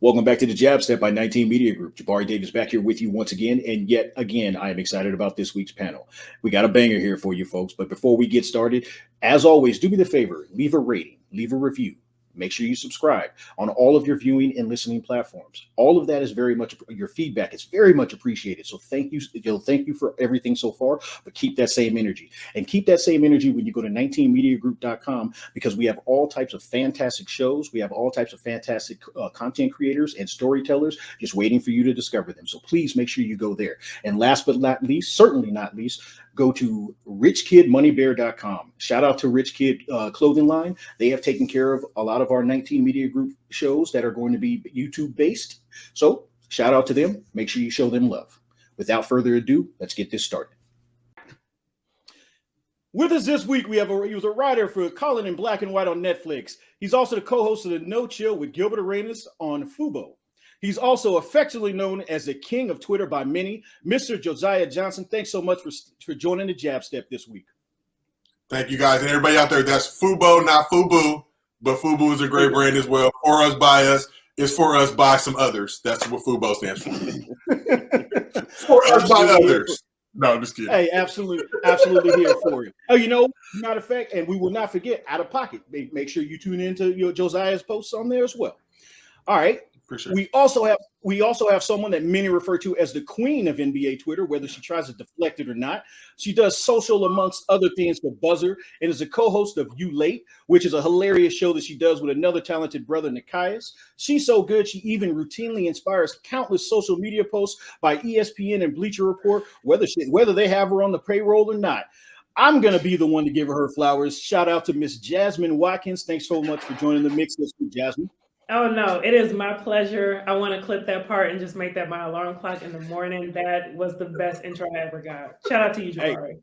Welcome back to the Jab Step by 19 Media Group. Jabari Davis back here with you once again. And yet again, I am excited about this week's panel. We got a banger here for you folks. But before we get started, as always, do me the favor, leave a rating, leave a review. Make sure you subscribe on all of your viewing and listening platforms. All of that is very much, your feedback is very much appreciated. So thank you. Thank you for everything so far, but keep that same energy. And keep that same energy when you go to 19mediagroup.com, because we have all types of fantastic shows. We have all types of fantastic content creators and storytellers just waiting for you to discover them. So please make sure you go there. And last but not least, certainly not least, go to richkidmoneybear.com. Shout out to Rich Kid clothing line. They have taken care of a lot of our 19 Media Group shows that are going to be YouTube based. So shout out to them. Make sure you show them love. Without further ado, let's get this started. With us this week, he was a writer for Colin in Black and White on Netflix. He's also the co-host of the No Chill with Gilbert Arenas on Fubo. He's also affectionately known as the king of Twitter by many, Mr. Josiah Johnson. Thanks so much for joining the Jab Step this week. Thank you, guys. And everybody out there, that's Fubo, not Fubu, but Fubu is a great brand as well. For us, by us, is for us, by some others. That's what Fubo stands for. For us, by others. No, I'm just kidding. Hey, absolutely here for you. Oh, matter of fact, and we will not forget, Out of Pocket. Make sure you tune into Josiah's posts on there as well. All right. Sure. We also have someone that many refer to as the queen of NBA Twitter, whether she tries to deflect it or not. She does social amongst other things for Buzzer and is a co-host of You Late, which is a hilarious show that she does with another talented brother, Nikias. She's so good, she even routinely inspires countless social media posts by ESPN and Bleacher Report, whether they have her on the payroll or not. I'm going to be the one to give her flowers. Shout out to Miss Jasmine Watkins. Thanks so much for joining the mix this week, Jasmine. Oh, no, it is my pleasure. I want to clip that part and just make that my alarm clock in the morning. That was the best intro I ever got. Shout out to you, Jabari. Hey,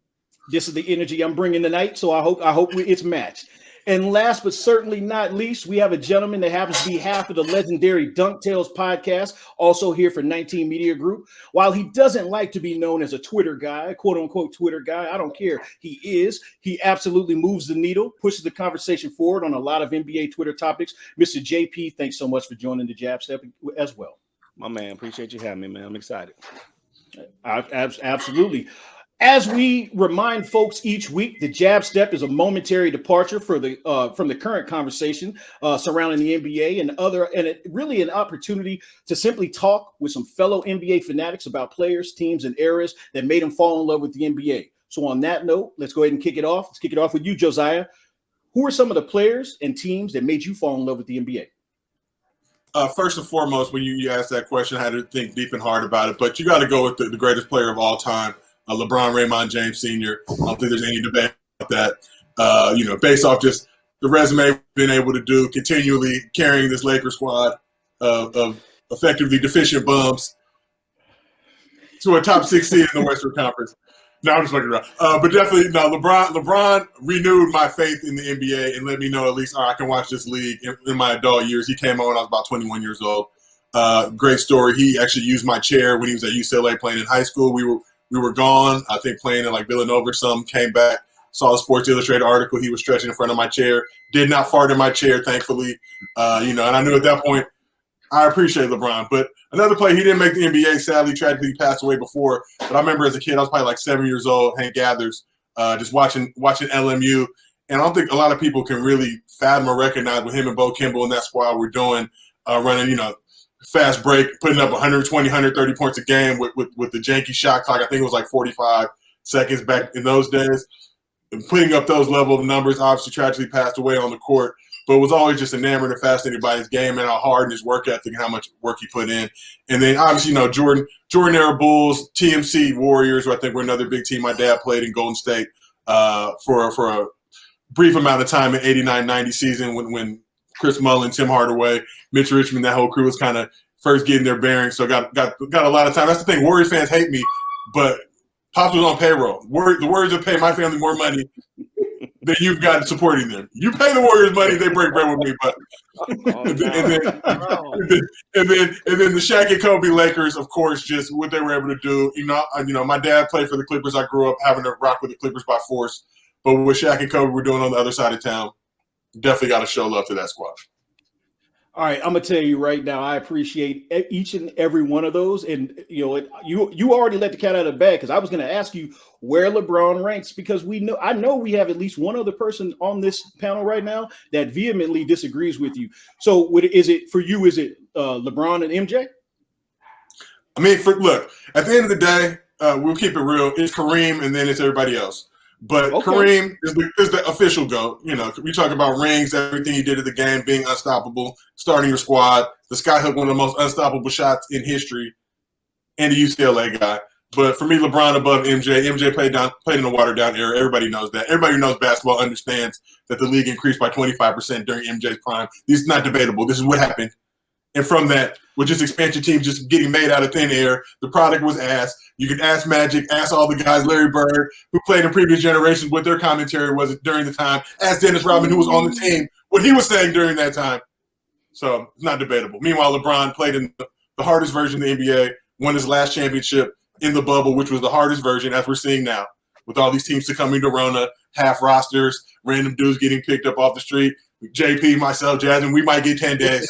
this is the energy I'm bringing tonight, so I hope it's matched. And last but certainly not least, we have a gentleman that happens to be half of the legendary Dunk Tales podcast, also here for 19 Media Group. While he doesn't like to be known as a Twitter guy, quote unquote Twitter guy, I don't care. He absolutely moves the needle, pushes the conversation forward on a lot of NBA Twitter topics. Mr. JP, thanks so much for joining the Jab Step as well. My man, appreciate you having me, man. I'm excited. Absolutely. As we remind folks each week, the Jab Step is a momentary departure from the current conversation surrounding the NBA and really an opportunity to simply talk with some fellow NBA fanatics about players, teams, and eras that made them fall in love with the NBA. So on that note, let's go ahead and kick it off. Let's kick it off with you, Josiah. Who are some of the players and teams that made you fall in love with the NBA? First and foremost, when you asked that question, I had to think deep and hard about it. But you got to go with the greatest player of all time. LeBron Raymond James Sr. I don't think there's any debate about that. Based off just the resume we've been able to do, continually carrying this Lakers squad of effectively deficient bums to a top 6 seed in the Western Conference. No, I'm just fucking around. But definitely, no, LeBron renewed my faith in the NBA and let me know at least, I can watch this league in my adult years. He came on when I was about 21 years old. Great story. He actually used my chair when he was at UCLA playing in high school. We were gone, I think playing in like Villanova or something, came back, saw a Sports Illustrated article. He was stretching in front of my chair, did not fart in my chair, thankfully. And I knew at that point I appreciate LeBron. But another player, he didn't make the NBA, sadly, tragically, he passed away before. But I remember as a kid, I was probably like 7 years old, Hank Gathers, just watching LMU. And I don't think a lot of people can really fathom or recognize what him and Bo Kimble and that squad were doing, running, fast break, putting up 120, 130 points a game with the janky shot clock. I think it was like 45 seconds back in those days. And putting up those level of numbers, obviously tragically passed away on the court, but was always just enamored and fascinated by his game and how hard and his work ethic and how much work he put in. And then obviously, Jordan era Bulls, TMC Warriors, who I think were another big team. My dad played in Golden State for a brief amount of time in 89-90 season when Chris Mullin, Tim Hardaway, Mitch Richmond, that whole crew was kind of first getting their bearings. So got a lot of time. That's the thing. Warriors fans hate me, but Pops was on payroll. The Warriors will pay my family more money than you've got supporting them. You pay the Warriors money, they break bread with me. But and then the Shaq and Kobe Lakers, of course, just what they were able to do. My dad played for the Clippers. I grew up having to rock with the Clippers by force. But what Shaq and Kobe were doing on the other side of town, definitely got to show love to that squad. All right, I'm gonna tell you right now. I appreciate each and every one of those, and you already let the cat out of the bag because I was gonna ask you where LeBron ranks because I know we have at least one other person on this panel right now that vehemently disagrees with you. So, is it for you? Is it LeBron and MJ? I mean, look, at the end of the day, we'll keep it real. It's Kareem, and then it's everybody else. But okay. Kareem is the official GOAT. You know, we talk about rings, everything he did at the game, being unstoppable, starting your squad. The skyhook, one of the most unstoppable shots in history, and the UCLA guy. But for me, LeBron above MJ. MJ played in the watered-down era. Everybody knows that. Everybody who knows basketball understands that the league increased by 25% during MJ's prime. This is not debatable. This is what happened. And from that, with just expansion teams just getting made out of thin air, the product was ass. You can ask Magic, ask all the guys, Larry Bird, who played in previous generations, what their commentary was during the time. Ask Dennis Rodman, who was on the team, what he was saying during that time. So it's not debatable. Meanwhile, LeBron played in the hardest version of the NBA, won his last championship in the bubble, which was the hardest version, as we're seeing now, with all these teams succumbing to Rona, half rosters, random dudes getting picked up off the street. JP, myself, Jasmine, we might get 10 days.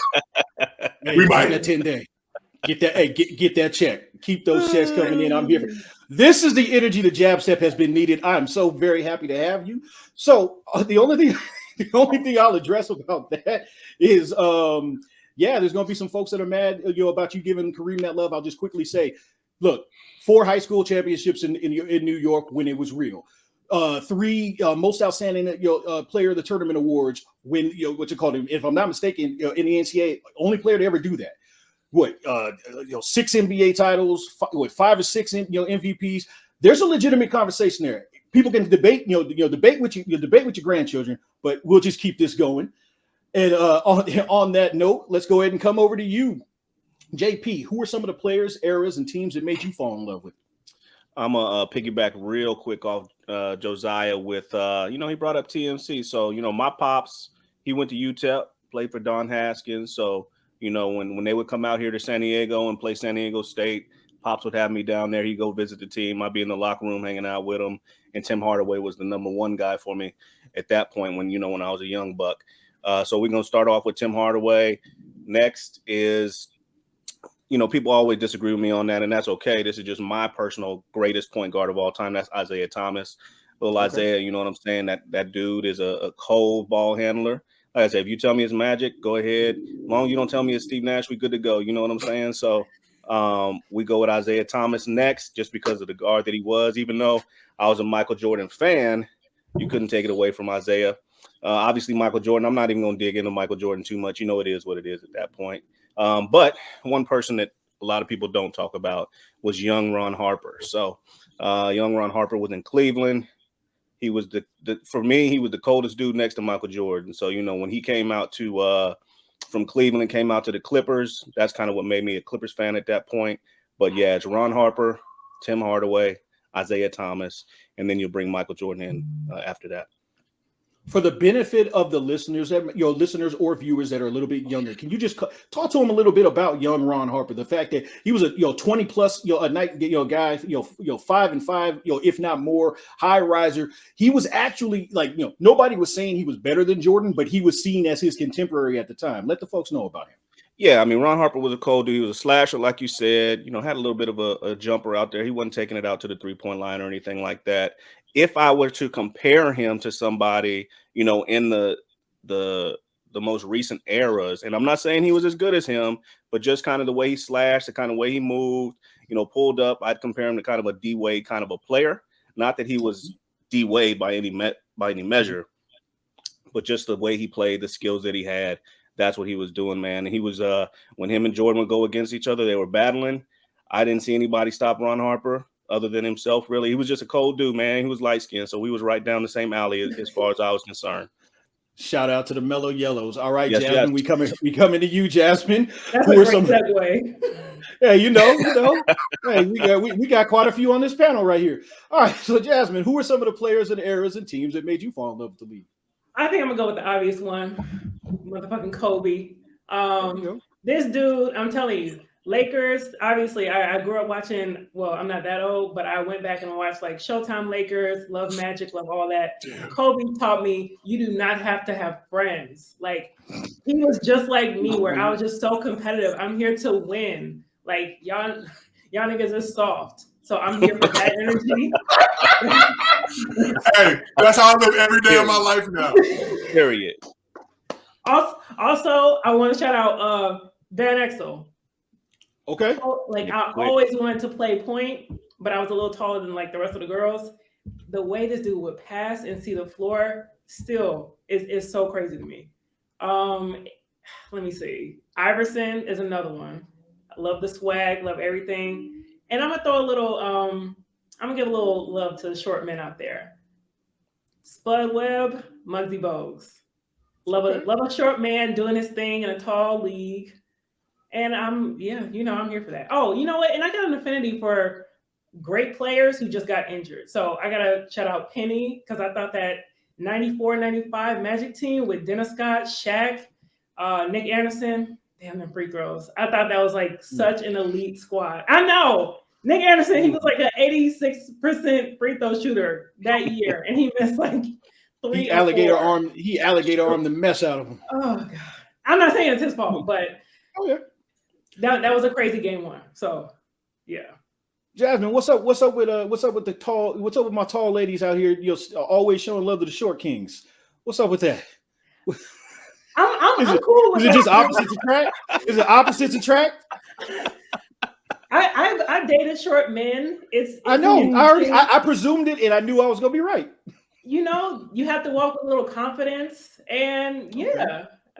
Hey, we might get 10 days. Get that. Hey, get that check. Keep those checks coming in. I'm here. This is the energy that Jab Step has been needed. I'm so very happy to have you. So the only thing I'll address about that is, there's going to be some folks that are mad, about you giving Kareem that love. I'll just quickly say, look, 4 high school championships in New York when it was real. 3 most outstanding player of the tournament awards when what you call it, if I'm not mistaken, in the NCAA, only player to ever do that. 6 NBA titles, 5 or 6 MVPs. There's a legitimate conversation there. People can debate, debate with your grandchildren, but we'll just keep this going. And on that note, let's go ahead and come over to you, JP. Who are some of the players, eras, and teams that made you fall in love with? I'm going to piggyback real quick off Josiah with, he brought up TMC. So, my pops, he went to UTEP, played for Don Haskins. So, when they would come out here to San Diego and play San Diego State, pops would have me down there. He'd go visit the team. I'd be in the locker room hanging out with him. And Tim Hardaway was the number 1 guy for me at that point when I was a young buck. So we're going to start off with Tim Hardaway. Next is people always disagree with me on that, and that's okay. This is just my personal greatest point guard of all time. That's Isaiah Thomas. Little okay. Isaiah, you know what I'm saying? That dude is a cold ball handler. Like I said, if you tell me it's Magic, go ahead. As long as you don't tell me it's Steve Nash, we good to go. You know what I'm saying? So we go with Isaiah Thomas next just because of the guard that he was. Even though I was a Michael Jordan fan, you couldn't take it away from Isaiah. Obviously, Michael Jordan, I'm not even going to dig into Michael Jordan too much. It is what it is at that point. But one person that a lot of people don't talk about was young Ron Harper. So young Ron Harper was in Cleveland. He was for me, he was the coldest dude next to Michael Jordan. So, when he came out from Cleveland, came out to the Clippers, that's kind of what made me a Clippers fan at that point. But yeah, it's Ron Harper, Tim Hardaway, Isaiah Thomas, and then you'll bring Michael Jordan in after that. For the benefit of the listeners, listeners or viewers that are a little bit younger, can you just talk to them a little bit about young Ron Harper? The fact that he was a 20 plus a night guy, 5 and 5, if not more, high riser. He was actually nobody was saying he was better than Jordan, but he was seen as his contemporary at the time. Let the folks know about him. Yeah, I mean, Ron Harper was a cold dude. He was a slasher, like you said. Had a little bit of a jumper out there. He wasn't taking it out to the 3-point line or anything like that. If I were to compare him to somebody, in the most recent eras, and I'm not saying he was as good as him, but just kind of the way he slashed, the kind of way he moved, pulled up, I'd compare him to kind of a D Wade kind of a player. Not that he was D Wade by any measure, but just the way he played, the skills that he had. That's what he was doing, man. And he was when him and Jordan would go against each other, they were battling. I didn't see anybody stop Ron Harper other than himself, really. He was just a cold dude, man. He was light-skinned, so we was right down the same alley as far as I was concerned. Shout out to the Mellow Yellows. All right, yes, Jasmine, yes. we coming to you, Jasmine. That's a great segue. Yeah, hey, we got quite a few on this panel right here. All right, so Jasmine, who are some of the players and eras and teams that made you fall in love with the league? I think I'm gonna go with the obvious one, motherfucking Kobe. This dude, I'm telling you, Lakers, obviously, I grew up watching, well, I'm not that old, but I went back and watched like Showtime Lakers, love Magic, love all that. Kobe taught me you do not have to have friends. Like, he was just like me, where I was just so competitive. I'm here to win. Like, y'all niggas is soft. So I'm here for that energy. Hey, that's how I live every day of my life now. Period. Also, I want to shout out Van Exel. Okay. Like, I always wanted to play point, but I was a little taller than like the rest of the girls. The way this dude would pass and see the floor still is so crazy to me. Let me see. Iverson is another one. I love the swag, love everything. And I'm gonna throw a little, I'm gonna give a little love to the short men out there. Spud Webb, Muggsy Bogues. Love a short man doing his thing in a tall league. And I'm here for that. Oh, you know what? And I got an affinity for great players who just got injured. So I gotta shout out Penny, because I thought that 94-95 Magic team with Dennis Scott, Shaq, Nick Anderson, damn them free throws. I thought that was like such an elite squad. I know. Nick Anderson, he was like an 86% free throw shooter that year, and he missed like 3 He or alligator 4. arm. He alligator armed the mess out of him. Oh god. I'm not saying it's his fault, but Oh yeah. that was a crazy game one. So yeah. Jasmine, what's up with my tall ladies out here? You're always showing love to the short kings. What's up with that? I'm cool with Is it that. just opposites attract? Is it opposites attract? I dated short men. I know. I presumed it, and I knew I was gonna be right. You know, you have to walk with a little confidence, and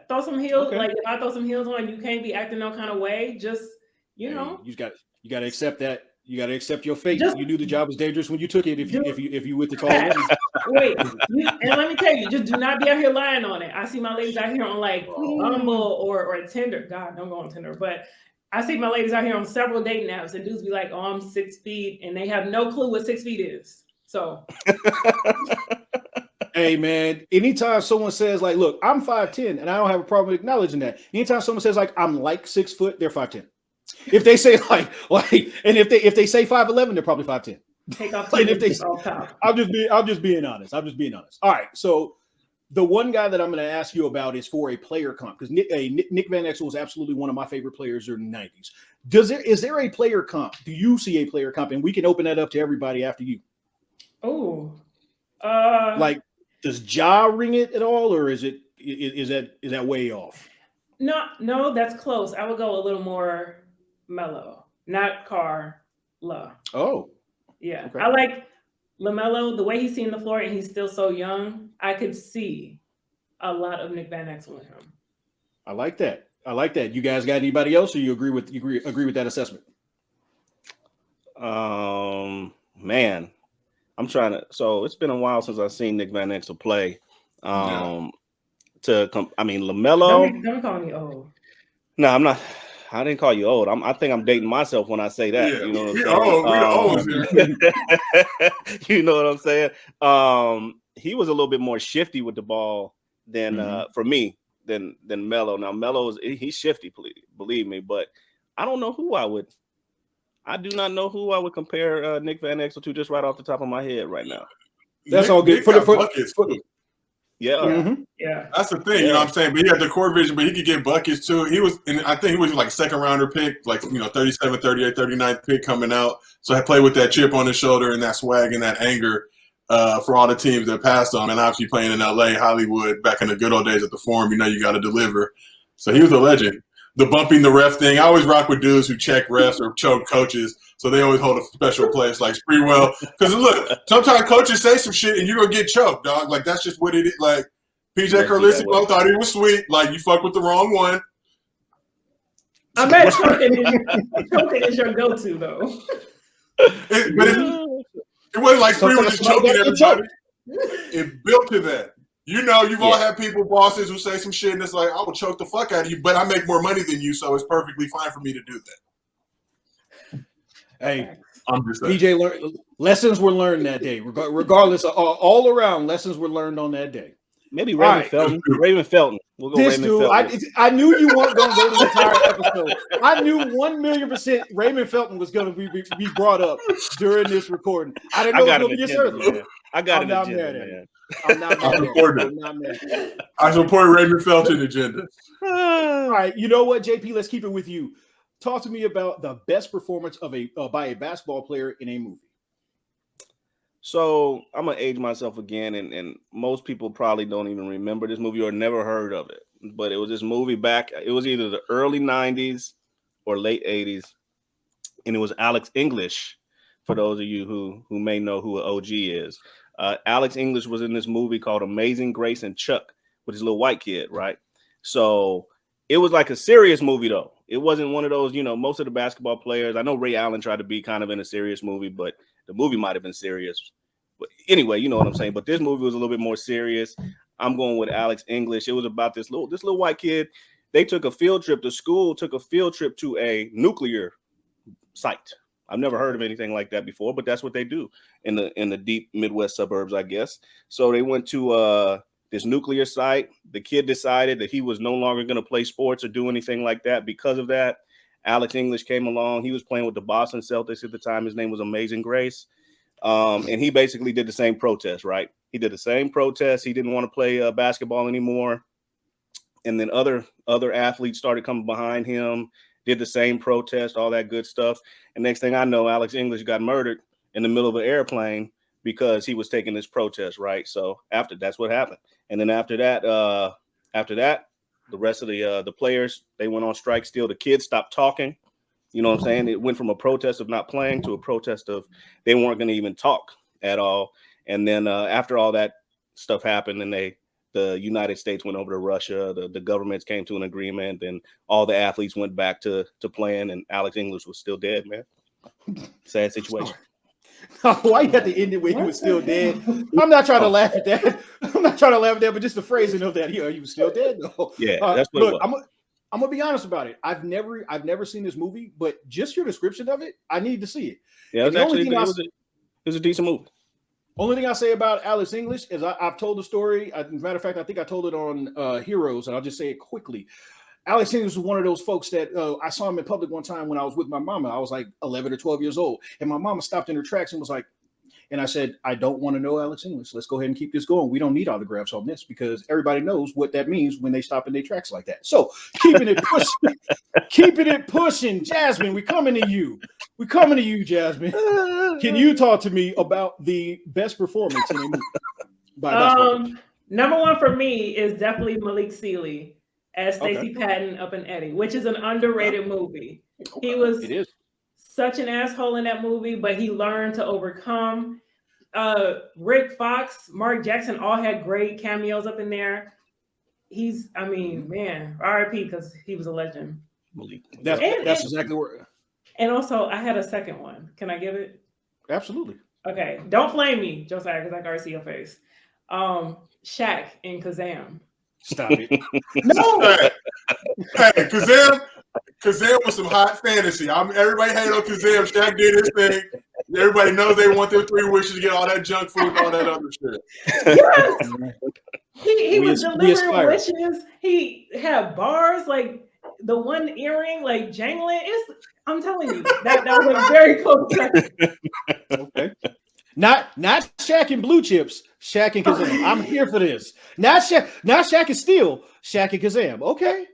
throw some heels. Okay. Like, if I throw some heels on, you can't be acting no kind of way. Just You got to accept that. You got to accept your fate. You knew the job was dangerous when you took it. If you with the tall ladies. Wait, and let me tell you, just do not be out here lying on it. I see my ladies out here on like Bumble or Tinder. God, don't go on Tinder, but I see my ladies out here on several dating apps, and dudes be like, "Oh, I'm 6 feet," and they have no clue what 6 feet is. So, hey man, anytime someone says like, "Look, I'm 5'10," and I don't have a problem acknowledging that. Anytime someone says like, "I'm like 6 foot," they're 5'10. If they say like, and if they say 5'11, they're probably 5'10. take off. Like, if they, off top. I'm just being honest. All right, so the one guy that I'm going to ask you about is for a player comp, because Nick Van Exel was absolutely one of my favorite players during the 90s. Is there a player comp? Do you see a player comp? And we can open that up to everybody after you. Oh, like, does Ja ring it at all, or is that way off? No, that's close. I would go a little more mellow, not Carla. Oh, yeah. okay. I like LaMelo, the way he's seen the floor, and he's still so young. I could see a lot of Nick Van Exel in him. I like that. You guys got anybody else, or you agree with that assessment? Man, I'm trying to. So it's been a while since I've seen Nick Van Exel play. LaMelo. Don't call me old. No, I'm not. I didn't call you old. I think I'm dating myself when I say that. Yeah. You know what I'm We saying? here. You know what I'm saying? He was a little bit more shifty with the ball than for me than Melo. Now Melo he's shifty, believe me, but I don't know who I do not know who I would compare Nick Van Exel to just right off the top of my head right now. That's all good. Yeah. Mm-hmm. Yeah. That's the thing, you know what I'm saying? But he had the court vision, but he could get buckets too. I think he was like second rounder pick, like, 37, 38, 39th pick coming out. So I played with that chip on his shoulder and that swag and that anger for all the teams that passed on. And obviously playing in LA, Hollywood, back in the good old days at the Forum, you got to deliver. So he was a legend. The bumping the ref thing. I always rock with dudes who check refs or choke coaches. So they always hold a special place like Sprewell. Because look, sometimes coaches say some shit and you're going to get choked, dog. Like, that's just what it is. Like, PJ Carlissimo thought he was sweet. Like, you fuck with the wrong one. I bet choking is your go-to, though. It wasn't like Sprewell was just choking everybody. It built to that. You've all had people, bosses, who say some shit, and it's like, I will choke the fuck out of you, but I make more money than you, so it's perfectly fine for me to do that. Hey, I'm just saying. PJ, lessons were learned that day. Regardless of all around, lessons were learned on that day. Maybe All Raymond right. Felton. Raymond Felton. We'll go This Raymond dude, Felton. I knew you weren't going to go the entire episode. I knew 1,000,000% Raymond Felton was going to be brought up during this recording. I didn't know it was going to be this early. Man. I got I'm an not agenda, mad at man. I'm not mad at supporting it. it. I'm not mad at it. I support Raymond Felton agenda. All right, you know what, JP? Let's keep it with you. Talk to me about the best performance of by a basketball player in a movie. So I'm gonna age myself again, and most people probably don't even remember this movie or never heard of it. But it was this movie back. It was either the early '90s or late '80s, and it was Alex English. For those of you who may know who an OG is, Alex English was in this movie called Amazing Grace and Chuck with his little white kid, right? So it was like a serious movie, though. It wasn't one of those, most of the basketball players. I know Ray Allen tried to be kind of in a serious movie, but the movie might have been serious. But anyway, you know what I'm saying. But this movie was a little bit more serious. I'm going with Alex English. It was about this little white kid. They took a field trip. The school took a field trip to a nuclear site. I've never heard of anything like that before, but that's what they do in the deep Midwest suburbs, I guess. So they went to this nuclear site. The kid decided that he was no longer going to play sports or do anything like that because of that. Alex English came along. He was playing with the Boston Celtics at the time. His name was Amazing Grace. And he basically did the same protest, right? He did the same protest. He didn't want to play basketball anymore. And then other athletes started coming behind him, did the same protest, all that good stuff. And next thing I know, Alex English got murdered in the middle of an airplane because he was taking this protest, right? So that's what happened. And then after that, the rest of the players, they went on strike still. The kids stopped talking. You know what I'm saying? It went from a protest of not playing to a protest of they weren't going to even talk at all. And then after all that stuff happened, and the United States went over to Russia, the governments came to an agreement, and all the athletes went back to playing, and Alex English was still dead, man. Sad situation. Why you had to end it when he was still dead? I'm not trying to laugh at that. But just the phrasing of that, he was still dead though. Yeah, that's what it was. I'm gonna be honest about it. I've never seen this movie, but just your description of it, I need to see it. Yeah, it was a decent movie. Only thing I say about Alex English is I've told the story. As a matter of fact, I think I told it on Heroes, and I'll just say it quickly. Alex English was one of those folks that I saw him in public one time when I was with my mama. I was like 11 or 12 years old, and my mama stopped in her tracks and was like, and I said, I don't want to know Alex English. Let's go ahead and keep this going. We don't need autographs on this because everybody knows what that means when they stop in their tracks like that. So keeping it pushing. Jasmine, we're coming to you. We're coming to you, Jasmine. Can you talk to me about the best performance in a movie by basketball? Number one for me is definitely Malik Sealy as Stacey Patton up in Eddie, which is an underrated movie. He was such an asshole in that movie, but he learned to overcome. Rick Fox, Mark Jackson all had great cameos up in there. RIP because he was a legend. That's exactly where. And also, I had a second one. Can I give it? Absolutely. Okay. Don't flame me, Josiah, because I can already see your face. Shaq in Kazam. Stop it. No. Hey, Kazam was some hot fantasy. Everybody hated on Kazam. Shaq did his thing. Everybody knows they want their 3 wishes to get all that junk food and all that other shit. Yes. He was delivering wishes. He had bars like the one earring like jangling. I'm telling you, that was a very close second. Okay. Not Shaq and Blue Chips, Shaq and Kazam. I'm here for this. Not Shaq and Steel, Shaq and Kazam. Okay.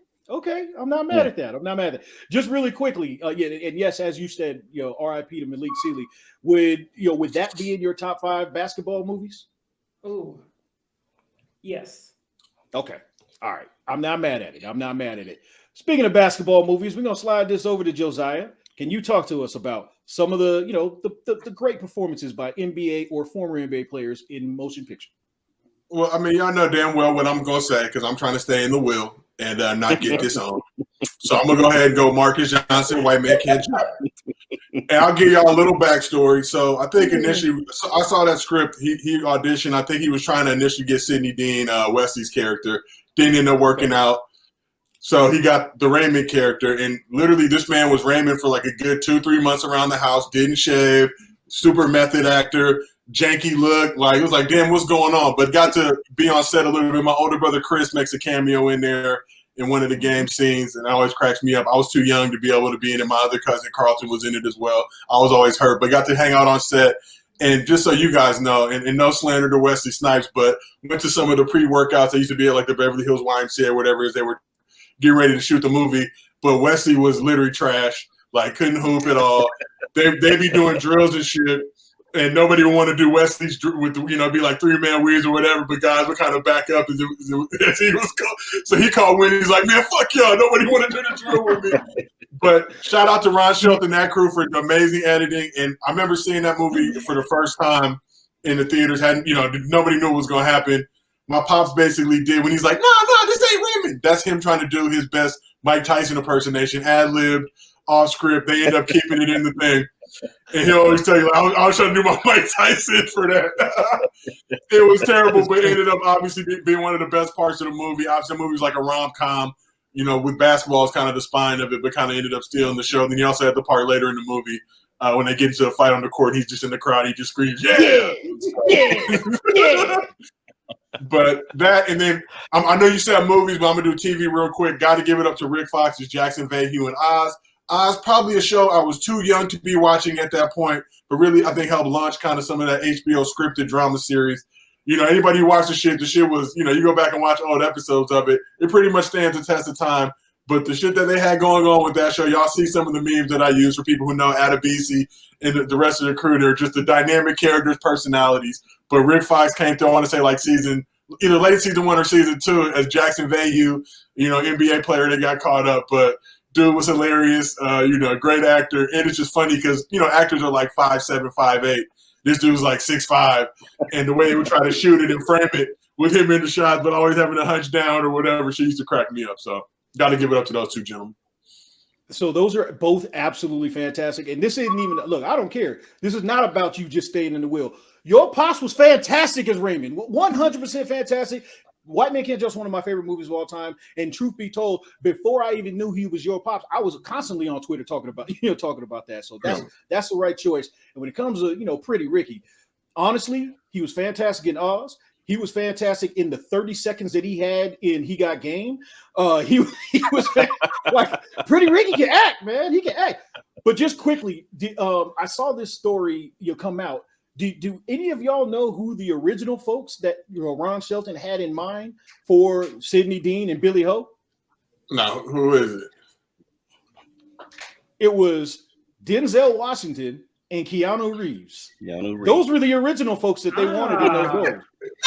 I'm not mad at that. Just really quickly, and yes, as you said, RIP to Malik Sealy. Would that be in your top 5 basketball movies? Ooh, yes. Okay. All right. I'm not mad at it. Speaking of basketball movies, we're gonna slide this over to Josiah. Can you talk to us about some of the, the great performances by NBA or former NBA players in motion picture? Well, I mean, y'all know damn well what I'm going to say because I'm trying to stay in the wheel and not get disowned. So I'm going to go ahead and go Marcus Johnson, White Man Can't Jump. And I'll give y'all a little backstory. So I think initially, I saw that script. He auditioned. I think he was trying to initially get Sidney Dean, Wesley's character. Didn't end up working out. So he got the Raymond character, and literally this man was Raymond for like a good 2-3 months around the house, didn't shave, super method actor, janky look. Like, it was like, damn, what's going on? But got to be on set a little bit. My older brother Chris makes a cameo in there in one of the game scenes, and it always cracks me up. I was too young to be able to be in it. My other cousin Carlton was in it as well. I was always hurt, but got to hang out on set. And just so you guys know, and no slander to Wesley Snipes, but went to some of the pre-workouts. I used to be at like the Beverly Hills YMCA or whatever it is. They were getting ready to shoot the movie, but Wesley was literally trash. Like, couldn't hoop at all. They be doing drills and shit, and nobody would want to do Wesley's with, be like 3-man weaves or whatever. But guys would kind of back up as he was so he called Winnie. He's like, man, fuck y'all. Nobody want to do the drill with me. But shout out to Ron Shelton and that crew for amazing editing. And I remember seeing that movie for the first time in the theaters. Nobody knew what was going to happen. My pops basically did when he's like, no, this ain't Raymond. That's him trying to do his best Mike Tyson impersonation, ad-libbed, off script. They end up keeping it in the thing. And he'll always tell you, like, I was trying to do my Mike Tyson for that. It was terrible, but it ended up obviously being one of the best parts of the movie. Obviously, the movie was like a rom-com, with basketball is kind of the spine of it, but kind of ended up stealing the show. Then you also had the part later in the movie when they get into a fight on the court. He's just in the crowd. He just screams, yeah. But that, and then I know you said movies, but I'm going to do TV real quick. Got to give it up to Rick Fox's Jackson Vahue and Oz. Oz, probably a show I was too young to be watching at that point, but really I think helped launch kind of some of that HBO scripted drama series. Anybody who watched the shit was, you go back and watch old episodes of it. It pretty much stands the test of time. But the shit that they had going on with that show, y'all see some of the memes that I use for people who know Adebisi and the rest of the crew. They're just the dynamic characters, personalities. But Rick Fox came through, I want to say like either late season 1 or season 2 as Jackson Vahue, NBA player that got caught up. But dude was hilarious, great actor. And it's just funny because, actors are like 5'7", 5'8". This dude was like 6'5", and the way they would try to shoot it and frame it with him in the shots, but always having to hunch down or whatever, she used to crack me up. So got to give it up to those two gentlemen. So those are both absolutely fantastic. And this isn't even, look, I don't care. This is not about you just staying in the wheel. Your pops was fantastic as Raymond, 100% fantastic. White Man Can't Jump is one of my favorite movies of all time. And truth be told, before I even knew he was your pops, I was constantly on Twitter talking about that. So that's the right choice. And when it comes to, Pretty Ricky, honestly, he was fantastic in Oz. He was fantastic in the 30 seconds that he had in He Got Game. He was like Pretty Ricky can act, man. He can act. But just quickly, I saw this story come out. Do any of y'all know who the original folks that Ron Shelton had in mind for Sidney Dean and Billy Ho? No, who is it? It was Denzel Washington and Keanu Reeves. Those were the original folks that they wanted in those roles.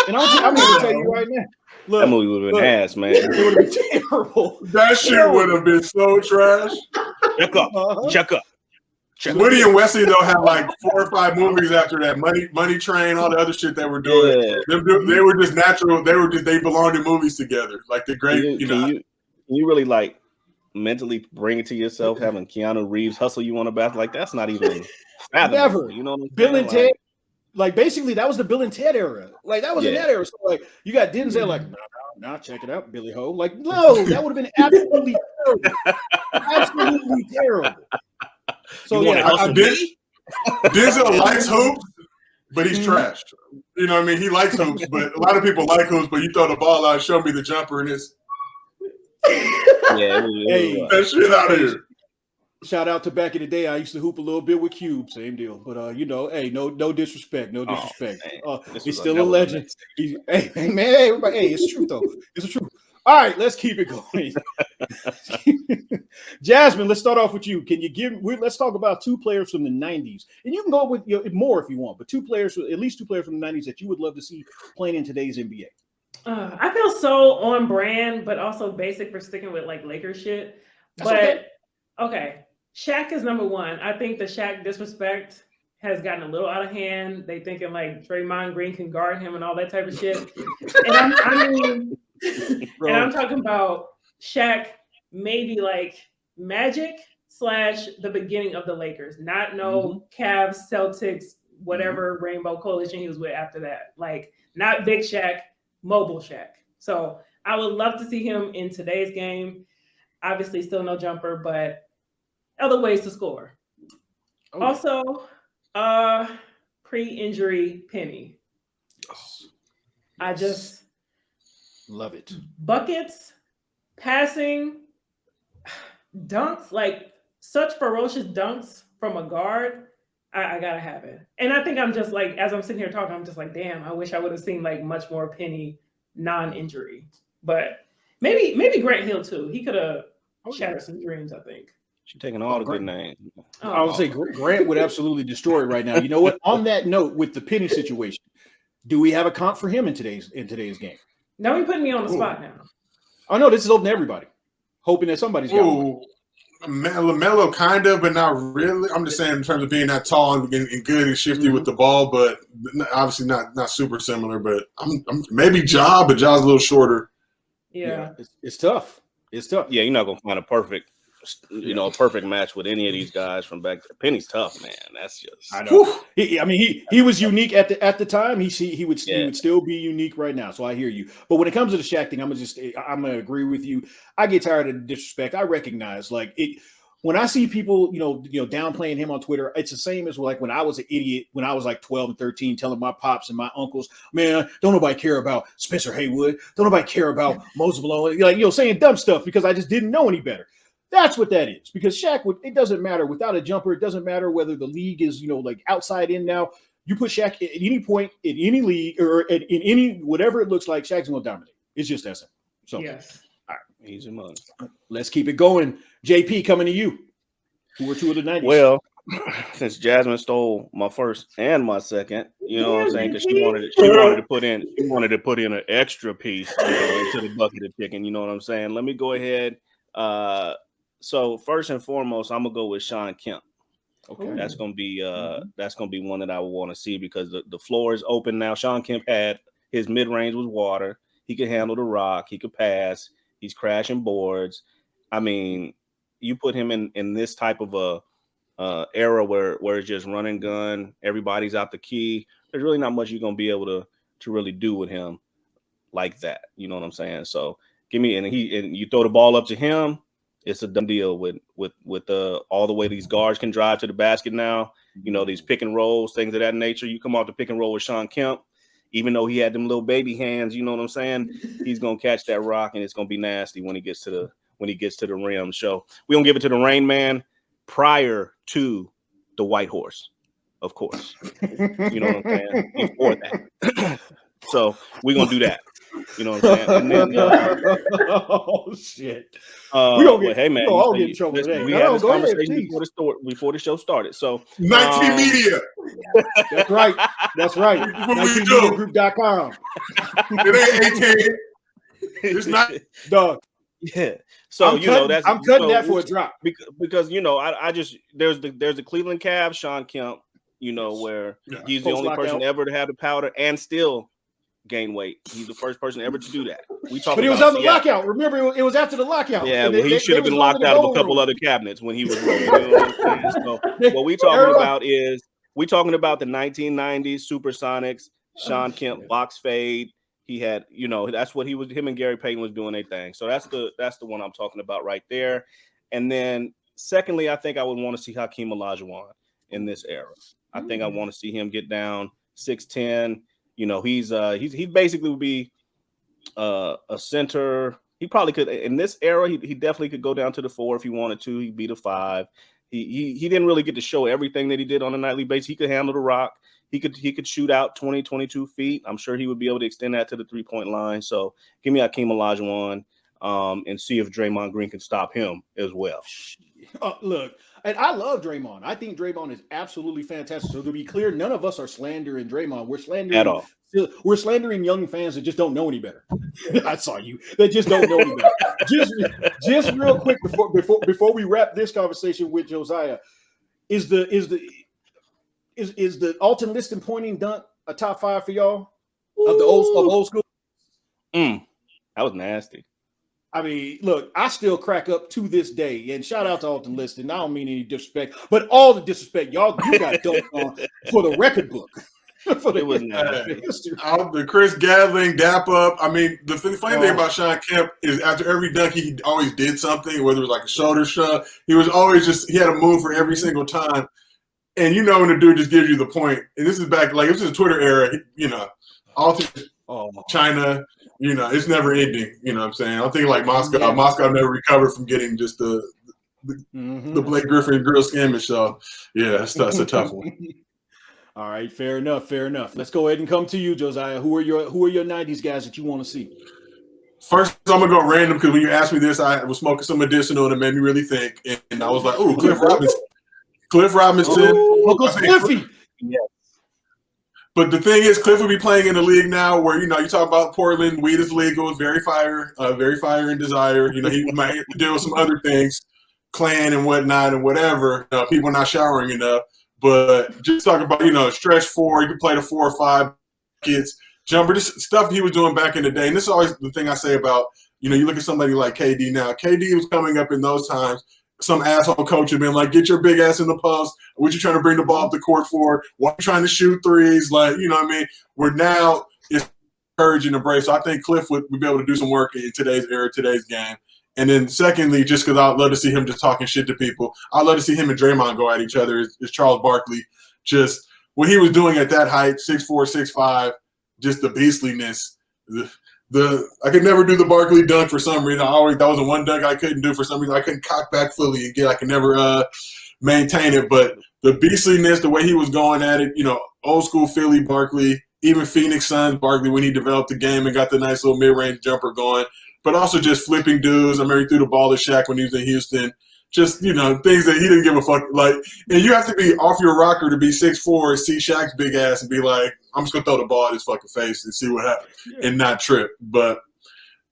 And I'm going to tell you right now. Look, that movie would have been ass, man. It would have been terrible. That shit would have been so trash. Check up. Woody and Wesley though had like 4 or 5 movies after that. Money Train, all the other shit they were doing. Yeah. They were just natural. They belonged in movies together. Like the great, Can you really like mentally bring it to yourself having Keanu Reeves hustle you on a bath? Like that's not even never. You know what I'm saying? Bill and Ted. Like basically that was the Bill and Ted era. Like that was in that era. So like you got Denzel like nah, check it out, Billy Ho. Like no, that would have been absolutely terrible. Absolutely terrible. So Denzel likes hoops, but he's trash. You know what I mean? He likes hoops, but a lot of people like hoops, but you throw the ball out, show me the jumper, and it's that shit out of here. Shout out to back in the day. I used to hoop a little bit with Cube, same deal. But hey, no disrespect, no disrespect. He's still a legend. It's true though. It's the truth. All right, let's keep it going. Jasmine, let's start off with you. Can you let's talk about 2 players from the 90s. And you can go with more if you want, but at least 2 players from the 90s that you would love to see playing in today's NBA. I feel so on brand, but also basic for sticking with like Lakers shit. But okay. Shaq is number 1. I think the Shaq disrespect has gotten a little out of hand. They thinking like Draymond Green can guard him and all that type of shit. And I'm talking about Shaq, maybe like Magic / the beginning of the Lakers. Not Cavs, Celtics, whatever Rainbow Coalition he was with after that. Like not Big Shaq, Mobile Shaq. So I would love to see him in today's game. Obviously still no jumper, but other ways to score. Also, pre-injury Penny. I just love it. Buckets, passing, dunks, like such ferocious dunks from a guard. I gotta have it. And I think I'm just like, as I'm sitting here talking, I'm just like, damn, I wish I would have seen like much more Penny non-injury. But maybe Grant Hill too. He could have shattered some dreams, I think. She's taking all the good names. I would say Grant would absolutely destroy it right now. You know what? On that note, with the Penny situation, do we have a comp for him in today's game? Now you're putting me on the spot now. Oh no, this is open to everybody. Hoping that somebody's got one. LaMelo kind of, but not really. I'm just saying in terms of being that tall and good and shifty with the ball, but obviously not super similar. But I'm maybe Ja, but Ja's a little shorter. Yeah. It's tough. It's tough. Yeah, you're not gonna find a perfect match with any of these guys from back there. Penny's tough, man. That's just I know. He was unique at the time. He would still be unique right now. So I hear you. But when it comes to the Shaq thing, I'm gonna agree with you. I get tired of the disrespect. I recognize like it when I see people, downplaying him on Twitter. It's the same as like when I was an idiot when I was like 12 and 13, telling my pops and my uncles, man, don't nobody care about Spencer Haywood. Don't nobody care about Moses Malone. Like saying dumb stuff because I just didn't know any better. That's what that is. Because Shaq it doesn't matter without a jumper. It doesn't matter whether the league is, like outside in now. You put Shaq at any point in any league or in any whatever it looks like, Shaq's gonna dominate. It's just that simple. So yes. All right, easy money. Let's keep it going. JP, coming to you. Who were two of the 90s? Well, since Jasmine stole my first and my second, you know what I'm saying? Because she wanted to put in an extra piece into the bucket of chicken. You know what I'm saying? Let me go ahead. So first and foremost, I'm gonna go with Shawn Kemp. Okay, that's gonna be one that I would want to see because the floor is open now. Shawn Kemp had his mid range was water. He could handle the rock. He could pass. He's crashing boards. I mean, you put him in this type of a era where it's just run and gun. Everybody's out the key. There's really not much you're gonna be able to really do with him like that. You know what I'm saying? So give me and you throw the ball up to him. It's a done deal with all the way these guards can drive to the basket now. These pick and rolls, things of that nature. You come off the pick and roll with Shawn Kemp, even though he had them little baby hands. You know what I'm saying? He's gonna catch that rock, and it's gonna be nasty when he gets to the rim. So we gonna give it to the Rain Man prior to the White Horse, of course. You know what I'm saying? Before that. So we're gonna do that. You know what I'm saying? And then, oh shit! We don't get. Hey man, all get in trouble today. We had this conversation before the show started. So 19 Media. That's right. That's right. 19mediagroup.com. It ain't 18. It's not. Dog. Yeah. So I'm cutting that for a drop because I just there's the Cleveland Cavs, Shawn Kemp. Where he's the only person ever to have the powder and still gain weight. He's the first person ever to do that. But he was on the lockout. Remember, it was after the lockout. Yeah, well, he should have been locked out of a couple other cabinets when he was rolling. You know what I'm saying? So what we talking about is the 1990s Supersonics. Shawn Kemp box fade. He had, that's what he was. Him and Gary Payton was doing their thing. So that's the one I'm talking about right there. And then secondly, I think I would want to see Hakeem Olajuwon in this era. I think I want to see him get down 6'10". He basically would be a center. He probably could in this era. He definitely could go down to the 4 if he wanted to. He'd be the 5. He didn't really get to show everything that he did on a nightly basis. He could handle the rock. He could shoot out 20, 22 feet. I'm sure he would be able to extend that to the 3-point line. So give me Hakeem Olajuwon and see if Draymond Green can stop him as well. Look, and I love Draymond. I think Draymond is absolutely fantastic. So to be clear, none of us are slandering Draymond. We're slandering at all. We're slandering young fans that just don't know any better. I saw you. That just don't know any better. Just real quick before we wrap this conversation with Josiah, is the Alton Liston pointing dunk a top 5 for y'all of the old school? That was nasty. I mean, look, I still crack up to this day. And shout out to Alton Liston. I don't mean any disrespect, but all the disrespect, you got dunked on for the record book. It was the Chris Gatling dap up. I mean, the funny thing about Shawn Kemp is after every dunk, he always did something, whether it was like a shoulder shot. He was always he had a move for every single time. And you know when the dude just gives you the point, and this is back like this is a Twitter era, you know, all through China, you know, it's never ending. You know what I'm saying? I'm thinking like Moscow. Yeah. Moscow never recovered from getting just the Blake Griffin grill skimmish. So yeah, that's a tough one. All right, fair enough. Let's go ahead and come to you, Josiah. Who are your '90s guys that you want to see? First, I'm gonna go random because when you asked me this, I was smoking some medicinal and it made me really think. And I was like, "Ooh, Cliff Robinson." Cliff Robinson. Uncle Cliffy. Yeah. But the thing is, Cliff will be playing in a league now where, you know, you talk about Portland, weed is legal, it's very fire and desire. You know, he might have to deal with some other things, clan and whatnot and whatever. People not showering enough. But just talk about, you know, stretch four, you can play the 4 or 5 kids, jumper, this stuff he was doing back in the day. And this is always the thing I say about, you know, you look at somebody like KD now. KD was coming up in those times. Some asshole coach had been like, get your big ass in the post. What you trying to bring the ball up the court for? Why you trying to shoot threes? Like, you know what I mean? We're now it's encouraging the break. So I think Cliff would be able to do some work in today's era, today's game. And then secondly, just because I'd love to see him just talking shit to people, I'd love to see him and Draymond go at each other is Charles Barkley. Just what he was doing at that height, 6'4", 6'5", just the beastliness. I could never do the Barkley dunk for some reason. That was the one dunk I couldn't do for some reason. I couldn't cock back fully and I could never maintain it. But the beastliness, the way he was going at it, you know, old school Philly Barkley, even Phoenix Suns Barkley when he developed the game and got the nice little mid-range jumper going. But also just flipping dudes. I remember he threw the ball to Shaq when he was in Houston. Just, you know, things that he didn't give a fuck. Like, and you have to be off your rocker to be 6'4", see Shaq's big ass and be like, I'm just going to throw the ball at his fucking face and see what happens and not trip. But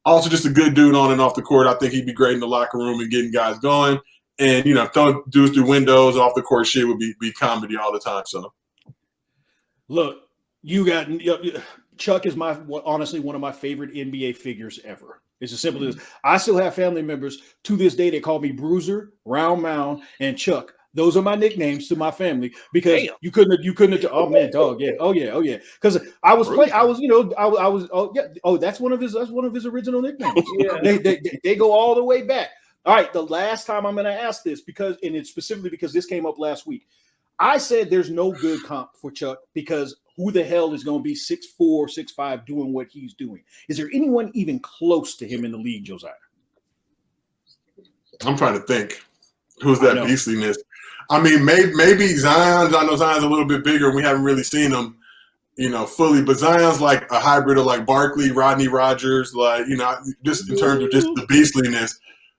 also just a good dude on and off the court. I think he'd be great in the locker room and getting guys going. And, you know, throwing dudes through windows, off the court shit would be comedy all the time. So, look, Chuck is honestly one of my favorite NBA figures ever. It's as simple as I still have family members to this day that call me Bruiser, Round Mound, and Chuck. Those are my nicknames to my family because you couldn't. Oh man, dog, yeah, oh yeah. Because I was playing. I was, you know, I was. Oh yeah. Oh, that's one of his original nicknames. Yeah. They go all the way back. All right. The last time I'm going to ask this and it's specifically because this came up last week. I said there's no good comp for Chuck because who the hell is going to be 6'4", 6'5", doing what he's doing? Is there anyone even close to him in the league, Josiah? I'm trying to think. Who's that beastliness? I mean, maybe Zion's. I know Zion's a little bit bigger, and we haven't really seen him, you know, fully. But Zion's like a hybrid of like Barkley, Rodney Rogers, like, you know, just in terms of just the beastliness.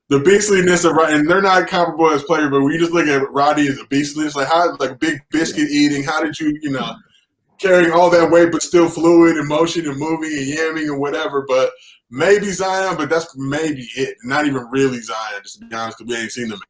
The beastliness of, and they're not comparable as players, but when you just look at Rodney as a beastliness, like how, like big biscuit eating, how did you, you know, carrying all that weight but still fluid and motion and moving and yamming and whatever. But maybe Zion, but that's maybe it. Not even really Zion, just to be honest, because we ain't seen them.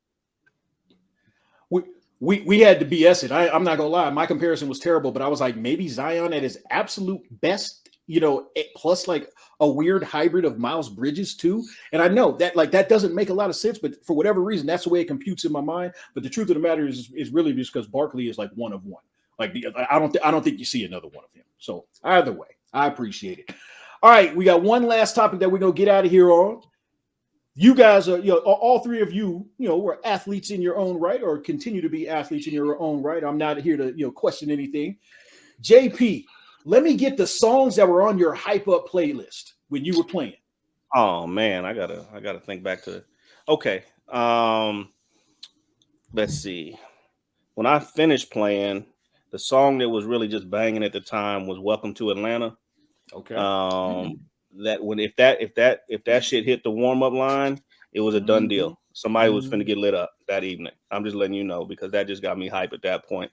We had to BS it. I'm not gonna lie, my comparison was terrible, but I was like, maybe Zion at his absolute best, you know, plus like a weird hybrid of Miles Bridges too. And I know that like that doesn't make a lot of sense, but for whatever reason, that's the way it computes in my mind. But the truth of the matter is really just because Barkley is like one of one. Like I don't think you see another one of him. So either way, I appreciate it. All right, we got one last topic that we're gonna get out of here on. You guys are, you know, all three of you, you know, were athletes in your own right or continue to be athletes in your own right. I'm not here to, you know, question anything. JP, let me get the songs that were on your hype up playlist when you were playing. Oh man, I gotta think back to. Okay, let's see. When I finished playing, the song that was really just banging at the time was "Welcome to Atlanta." Okay. That when if that shit hit the warm up line, it was a done deal. Somebody was finna get lit up that evening. I'm just letting you know because that just got me hype at that point.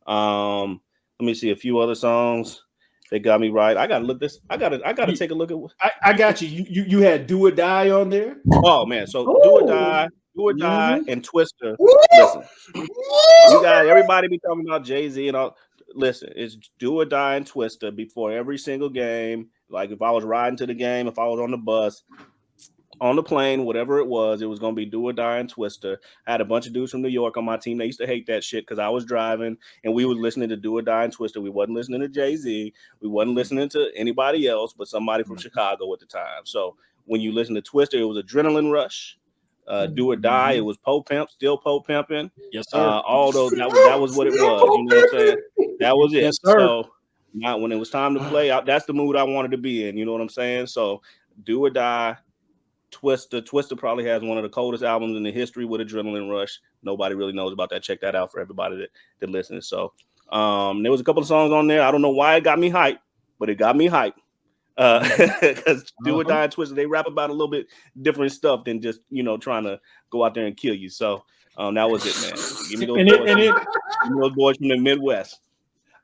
Let me see a few other songs that got me right. I gotta take a look at. I got you. You had "Do or Die" on there. Oh man, so "Do or Die," and "Twister." Listen, you guys, everybody be talking about Jay-Z and all. Listen, it's "Do or Die" and "Twister" before every single game. Like if I was riding to the game, if I was on the bus, on the plane, whatever it was going to be "Do or Die" and "Twister." I had a bunch of dudes from New York on my team. They used to hate that shit because I was driving and we were listening to "Do or Die" and "Twister." We wasn't listening to Jay-Z. We wasn't listening to anybody else but somebody from Chicago at the time. So when you listen to "Twister," it was adrenaline rush. Do or Die. It was Pope Pimp, still Pope Pimping. Yes, sir. Although that was what it was. You know what I'm saying? That was it. Yes, sir. So now when it was time to play out, that's the mood I wanted to be in. You know what I'm saying? So Do or Die. Twister probably has one of the coldest albums in the history with Adrenaline Rush. Nobody really knows about that. Check that out for everybody that listens. So there was a couple of songs on there. I don't know why it got me hyped, but it got me hyped. Because Do or Die and Twister, they rap about a little bit different stuff than just, trying to go out there and kill you. So that was it, man. Give me those boys from the Midwest.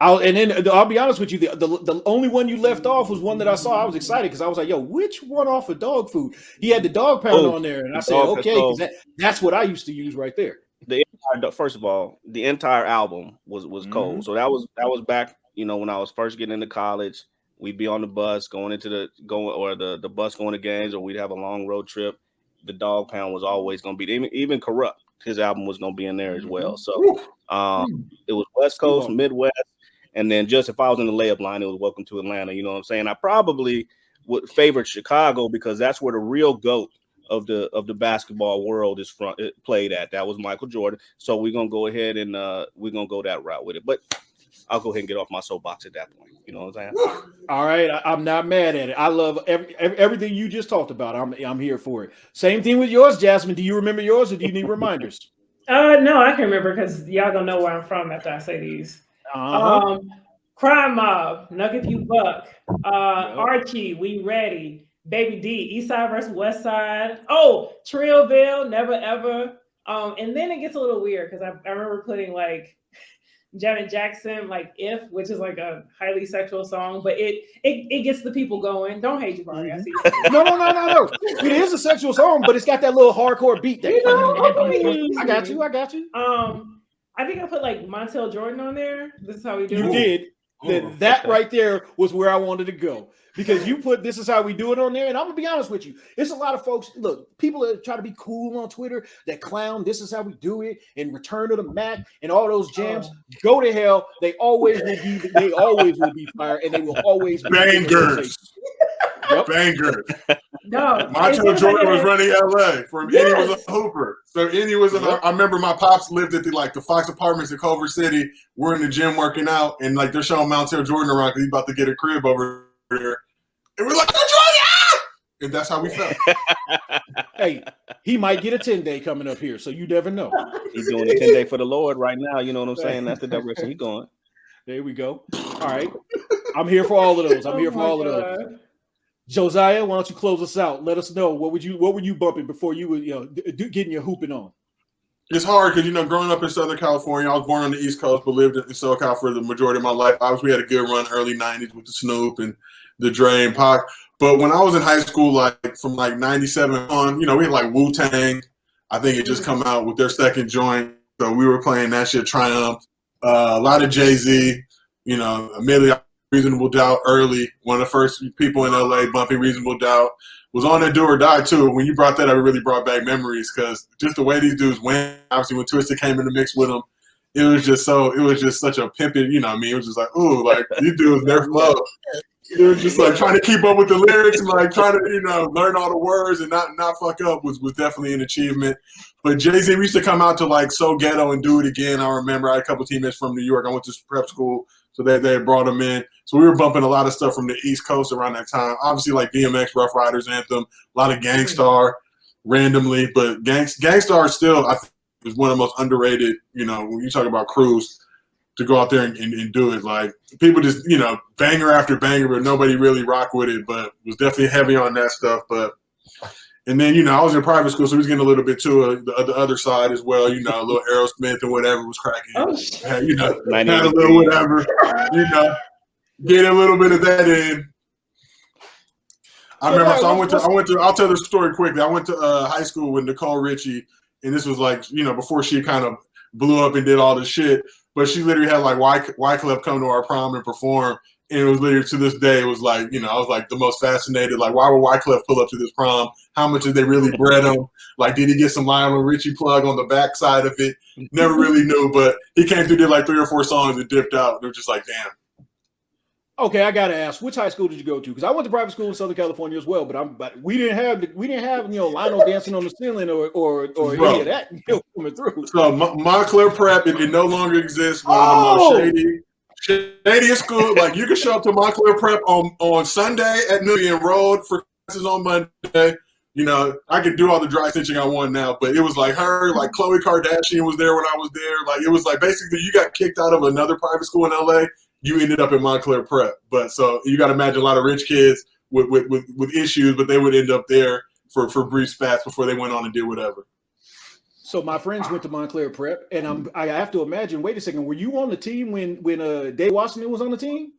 I'll be honest with you. The only one you left off was one that I saw. I was excited because I was like, "Yo, which one off of Dog Food?" He had the Dog Pound on there, and I said, "Okay," because that's what I used to use right there. First of all, the entire album was cold. So that was back, when I was first getting into college. We'd be on the bus going the bus going to games, or we'd have a long road trip. The Dog Pound was always going to be even Corrupt. His album was going to be in there as well. So it was West Coast, Midwest. And then just if I was in the layup line, it was Welcome to Atlanta. You know what I'm saying? I probably would favorite Chicago because that's where the real GOAT of the basketball world is played at. That was Michael Jordan. So we're gonna go ahead and we're gonna go that route with it. But I'll go ahead and get off my soapbox at that point. You know what I'm saying? All right, I'm not mad at it. I love everything you just talked about. I'm here for it. Same thing with yours, Jasmine. Do you remember yours, or do you need reminders? No, I can remember because y'all gonna know where I'm from after I say these. Crime Mob, Nugget You Buck, Archie, We Ready, Baby D, East Side versus West Side. Oh, Trillville, Never Ever. And then it gets a little weird because I remember putting like Janet Jackson, like If, which is like a highly sexual song, but it gets the people going. Don't hate you, Barry. I see. No. It is a sexual song, but it's got that little hardcore beat. I got you. I think I put like Montel Jordan on there. This is how we do it. You did. That right there was where I wanted to go because you put This Is How We Do It on there. And I'm going to be honest with you. It's a lot of folks. Look, people that try to be cool on Twitter that clown This Is How We Do It and Return to the Mac and all those jams. Go to hell. They always will be fire and they will always be bangers. Yep. Bangers. No, Montel Jordan was running LA. Any was a hooper. So any was I remember my pops lived at the Fox Apartments in Culver City. We're in the gym working out, and like they're showing Montel Jordan around because he's about to get a crib over there. And we're like, Jordan! And that's how we felt. Hey, he might get a 10-day coming up here, so you never know. He's doing a 10-day for the Lord right now. You know what I'm saying? That's the direction he's going. There we go. All right. I'm here for all of those. I'm here for all of those. Josiah, why don't you close us out? Let us know what were you bumping before you were getting your hooping on. It's hard because growing up in Southern California, I was born on the East Coast but lived in SoCal for the majority of my life. Obviously, we had a good run early '90s with the Snoop and the Dre and Pac. But when I was in high school, like from like '97 on, we had like Wu-Tang. I think it just come out with their second joint, so we were playing that shit. Triumph, a lot of Jay-Z. Immediately. Reasonable Doubt early. One of the first people in LA bumping Reasonable Doubt. Was on that Do or Die too. When you brought that up, it really brought back memories because just the way these dudes went. Obviously, when Twisted came in the mix with them, it was just such a pimping. It was just like, ooh, like these dudes, their flow. It was just like trying to keep up with the lyrics and like trying to learn all the words and not fuck up was definitely an achievement. But Jay-Z, we used to come out to like So Ghetto and Do It Again. I remember I had a couple teammates from New York. I went to prep school. So they brought them in. So we were bumping a lot of stuff from the East Coast around that time. Obviously, like DMX, Rough Riders Anthem, a lot of Gangstar randomly. But Gangstar still, I think, is one of the most underrated, when you talk about crews, to go out there and do it. Like, people just, banger after banger, but nobody really rock with it. But was definitely heavy on that stuff. And then, I was in private school, so we was getting a little bit to the other side as well. A little Aerosmith and whatever was cracking. Had a little whatever. Get a little bit of that in. I remember. So I went to. I'll tell the story quickly. I went to high school with Nicole Richie, and this was like before she kind of blew up and did all this shit. But she literally had like Wyclef come to our prom and perform. And it was literally to this day, it was like, I was like the most fascinated. Like, why would Wyclef pull up to this prom? How much did they really bread him? Like, did he get some Lionel Richie plug on the backside of it? Never really knew, but he came through, did like 3 or 4 songs and dipped out. It was just like, damn. Okay, I gotta ask, which high school did you go to? Because I went to private school in Southern California as well, but we didn't have Lionel dancing on the ceiling or any of that coming through. So Montclair Prep, it no longer exists. One of the most shadiest school. Like you can show up to Montclair Prep on Sunday at noon, be enrolled for classes on Monday. You know, I could do all the dry stitching I want now, but it was like her, like Khloe Kardashian was there when I was there. Like it was like basically you got kicked out of another private school in LA. You ended up in Montclair Prep. But so you got to imagine a lot of rich kids with issues, but they would end up there for brief spats before they went on and did whatever. So my friends went to Montclair Prep, and I have to imagine. Wait a second, were you on the team when Dave Washington was on the team?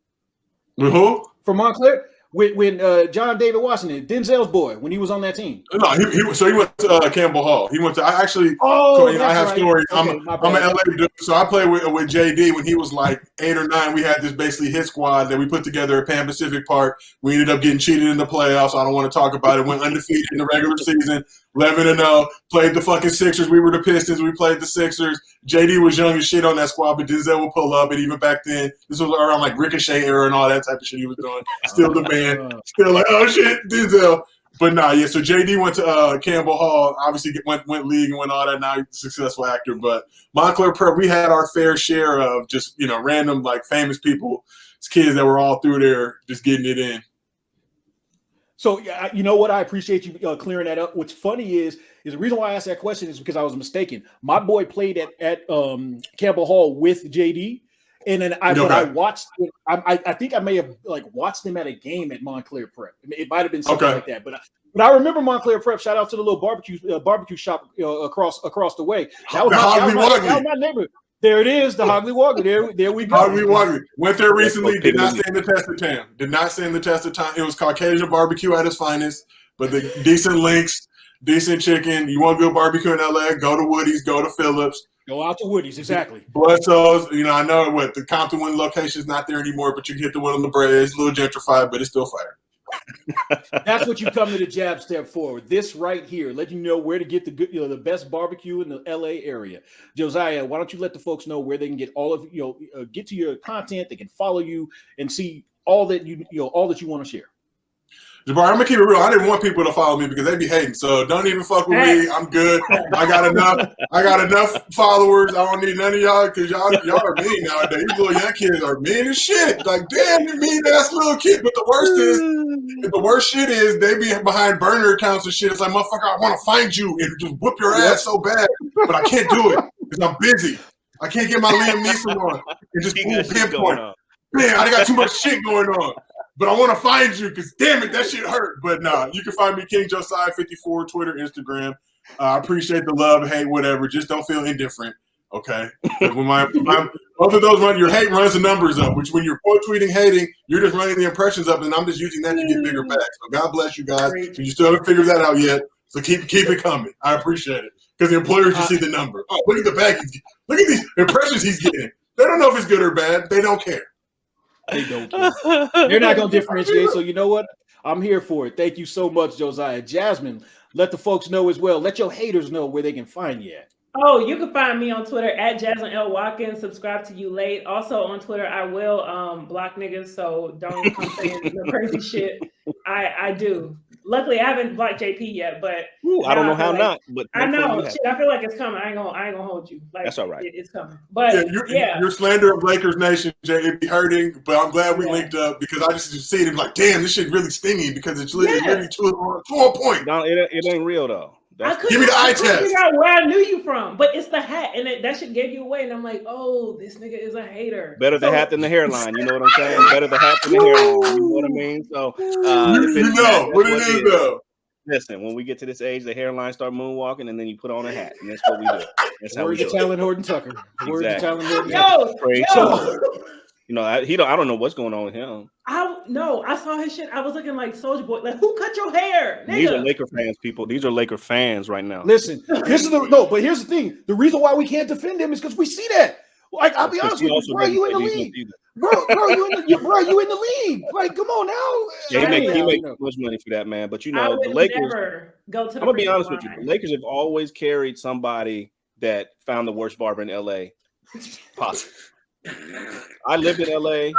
Who? For Montclair? When John David Washington, Denzel's boy, when he was on that team. No, he went to Campbell Hall. He went to. I actually. Oh, I have right. stories. Okay, I'm an LA dude, so I played with JD when he was like 8 or 9. We had this basically hit squad that we put together at Pan Pacific Park. We ended up getting cheated in the playoffs. I don't want to talk about it. Went undefeated in the regular season, 11-0. Played the fucking Sixers. We were the Pistons. We played the Sixers. JD was young as shit on that squad, but Denzel would pull up. And even back then, this was around like Ricochet era and all that type of shit he was doing. Still the man. Still like, oh shit, Denzel. But nah, yeah. So JD went to Campbell Hall. Obviously, went league and went all that. Now he's a successful actor. But Montclair Prep, we had our fair share of just random like famous people, kids that were all through there just getting it in. So you know what? I appreciate you clearing that up. What's funny is the reason why I asked that question is because I was mistaken. My boy played at Campbell Hall with JD, and then I watched. I think I may have like watched him at a game at Montclair Prep. It might have been something like that, but I remember Montclair Prep. Shout out to the little barbecue shop across the way. That was my neighborhood. There it is, the Hogley Walker. There we go. Hogley Walker. Went there recently. Did not stand the test of time. Did not stand the test of time. It was Caucasian barbecue at its finest, but the decent links, decent chicken. You want good barbecue in LA? Go to Woody's. Go to Phillips. Go out to Woody's, exactly. Bledsoe's. I know what the Compton one location is not there anymore, but you can hit the one on the bread. It's a little gentrified, but it's still fire. That's what you come to the Jab Step for. This right here, let you know where to get the good, the best barbecue in the LA area. Josiah, why don't you let the folks know where they can get all of get to your content, they can follow you and see all that all that you want to share. Jabari, I'm gonna keep it real. I didn't want people to follow me because they be hating. So don't even fuck with me. I'm good. I got enough followers. I don't need none of y'all because y'all are mean nowadays. These little young kids are mean as shit. Like, damn, you mean ass little kid. But the worst shit is they be behind burner accounts and shit. It's like, motherfucker, I want to find you and just whoop your ass so bad, but I can't do it because I'm busy. I can't get my Liam Neeson on and just pinpoint. Man, I got too much shit going on. But I want to find you because, damn it, that shit hurt. But nah, you can find me, King Josiah 54, Twitter, Instagram. I appreciate the love, hate, whatever. Just don't feel indifferent, okay? When both of those your hate runs the numbers up, which when you're quote tweeting hating, you're just running the impressions up, and I'm just using that to get bigger back. So God bless you guys. You still haven't figured that out yet. So keep it coming. I appreciate it because the employers just see the number. Oh, look at the bag. Look at these impressions he's getting. They don't know if it's good or bad. They don't care. They don't care. They're not going to differentiate. So you know what? I'm here for it. Thank you so much, Josiah. Jasmine, let the folks know as well. Let your haters know where they can find you at. Oh, you can find me on Twitter at Jasmine L. Watkins. Subscribe to You Late. Also on Twitter, I will block niggas, so don't come saying no crazy shit. I do. Luckily, I haven't blocked JP yet, but I don't know how not. But I know. Shit, I feel like it's coming. I ain't gonna hold you. Like, that's all right. It's coming. But your slander of Lakers Nation, Jay, it'd be hurting. But I'm glad we linked up because I just see it and like, damn, this shit really stingy because it's literally to a point. No, it ain't real though. Give me the eye test. Figure out where I knew you from, but it's the hat, and that shit gave you away. And I'm like, oh, this nigga is a hater. Better the hat than the hairline. You know what I'm saying? Better the hat than the hairline. You know what I mean? So you know what it is though. Listen, when we get to this age, the hairline start moonwalking, and then you put on a hat, and that's what we do. That's how we do it. Talon Horton Tucker. Exactly. Horton Tucker. I don't know what's going on with him. I saw his shit. I was looking like Soulja Boy. Like, who cut your hair? Nigga. These are Laker fans, people. These are Laker fans right now. Listen, but here's the thing. The reason why we can't defend him is because we see that. Like, I'll be honest with you, bro, you in the league. Bro, you in the league. Like, come on now. Yeah, he make too much money for that, man. But the Lakers. Never go to the I'm gonna be honest with you. The Lakers have always carried somebody that found the worst barber in LA possible. I lived in LA.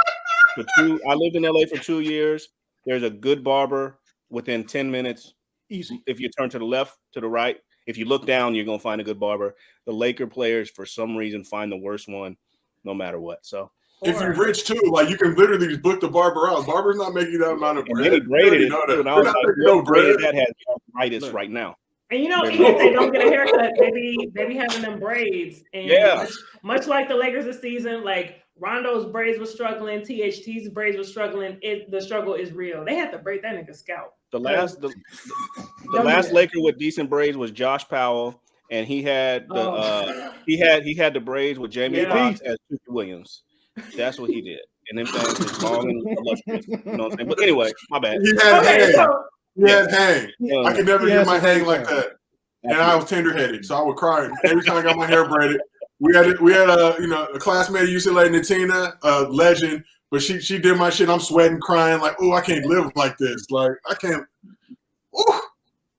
I lived in LA for 2 years. There's a good barber within 10 minutes. Easy. If you turn to the left, to the right, if you look down, you're gonna find a good barber. The Laker players, for some reason, find the worst one, no matter what. So if you're rich too, like you can literally just book the barber out. Barber's not making that amount of and bread. then he braided it. Know Too, that. and I They're was not like, making no what braid bread. that has arthritis right now? And you know, even if they don't get a haircut, they be having them braids. And Yeah. much like the Lakers this season, like Rondo's braids were struggling, THT's braids were struggling. The struggle is real. They had to braid that nigga's scalp. The last Laker with decent braids was Josh Powell, and he had the he had the braids with Jamie Foxx as Tuka Williams. That's what he did, and them things was long and illustrious. You know what I'm saying? But anyway, my bad. He had hang. He had hang. Yeah. I could never He get has my a hang hang like down. that, and I was tender-headed, so I would cry every time I got my hair braided. We had a classmate at UCLA, Natina, a legend, but she did my shit. I'm sweating, crying, like, oh, I can't live like this. Like, I can't. Ooh.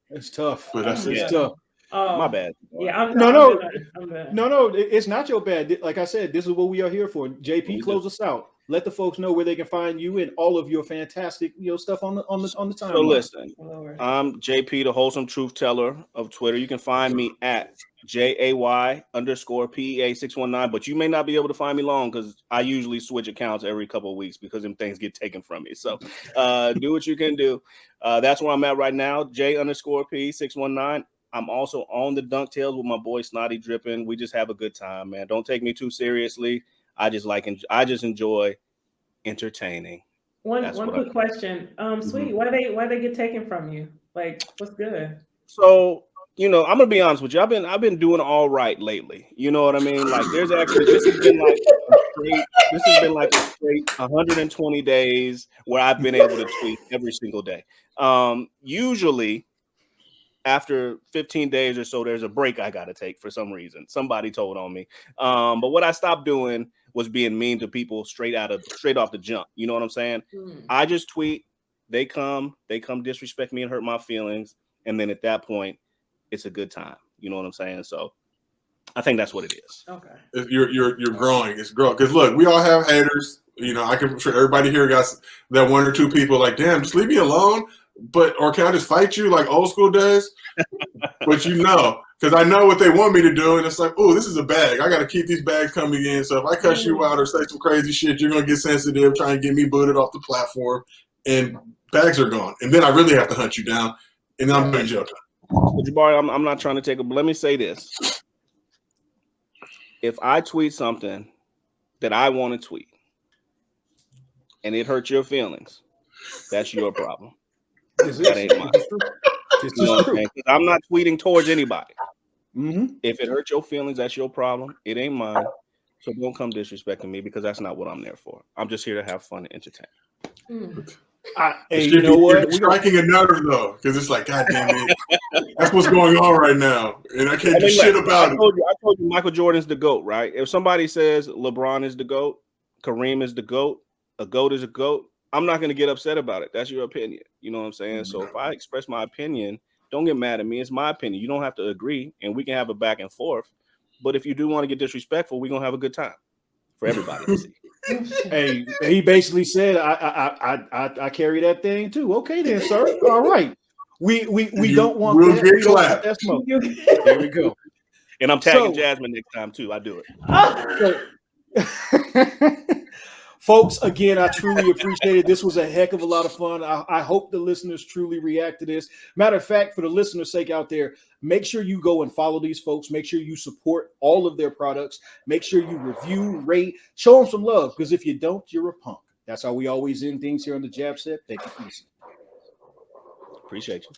It's tough. But that's It's Yeah. tough. My bad. Yeah, I'm No. good. No, it's not your bad. Like I said, this is what we are here for. JP, close us out. Let the folks know where they can find you and all of your fantastic, stuff on the timeline. So listen, I'm JP, the wholesome truth teller of Twitter. You can find me at JAY_PEA619, but you may not be able to find me long because I usually switch accounts every couple of weeks because them things get taken from me. So do what you can do. That's where I'm at right now, J_PE619. I'm also on the Dunk Tales with my boy Snotty Drippin'. We just have a good time, man. Don't take me too seriously. I just enjoy entertaining. One quick question, Sweetie, why they get taken from you? Like, what's good? So, I'm gonna be honest with you. I've been doing all right lately. You know what I mean? Like, this has been like a straight 120 days where I've been able to tweet every single day. Usually after 15 days or so, there's a break I got to take for some reason. Somebody told on me. But what I stopped doing was being mean to people straight off the jump. You know what I'm saying? I just tweet. They come disrespect me and hurt my feelings. And then at that point, it's a good time. You know what I'm saying? So I think that's what it is. Okay. You're growing. It's growing. Because look, we all have haters. I'm sure everybody here got that one or two people like, damn, just leave me alone. Or can I just fight you like old school days? But because I know what they want me to do, and it's like, oh, this is a bag. I got to keep these bags coming in. So if I cuss you out or say some crazy shit, you're gonna get sensitive, try and get me booted off the platform, and bags are gone. And then I really have to hunt you down, and then I'm doing jail time. But Jabari, I'm not trying to take but let me say this: if I tweet something that I want to tweet, and it hurts your feelings, that's your problem. That ain't mine. I'm not tweeting towards anybody. If it hurts your feelings, that's your problem. It ain't mine. So don't come disrespecting me because that's not what I'm there for. I'm just here to have fun and entertain. Hey, you know what? You're striking a nerve though, because it's like, God damn it, that's what's going on right now, and I can't do shit about it. I told you Michael Jordan's the GOAT, right? If somebody says LeBron is the GOAT, Kareem is the GOAT, a GOAT is a GOAT, I'm not going to get upset about it. That's your opinion. You know what I'm saying? So if I express my opinion, don't get mad at me. It's my opinion. You don't have to agree, and we can have a back and forth. But if you do want to get disrespectful, we're going to have a good time for everybody to see. Hey, he basically said, I carry that thing too. Okay then, sir. All right. We don't want that. We don't want that smoke. There we go. And I'm tagging Jasmine next time too. I do it. Folks, again, I truly appreciate it. This was a heck of a lot of fun. I hope the listeners truly react to this. Matter of fact, for the listeners' sake out there, make sure you go and follow these folks. Make sure you support all of their products. Make sure you review, rate, show them some love. Because if you don't, you're a punk. That's how we always end things here on the Jab Set. Thank you for listening. Appreciate you.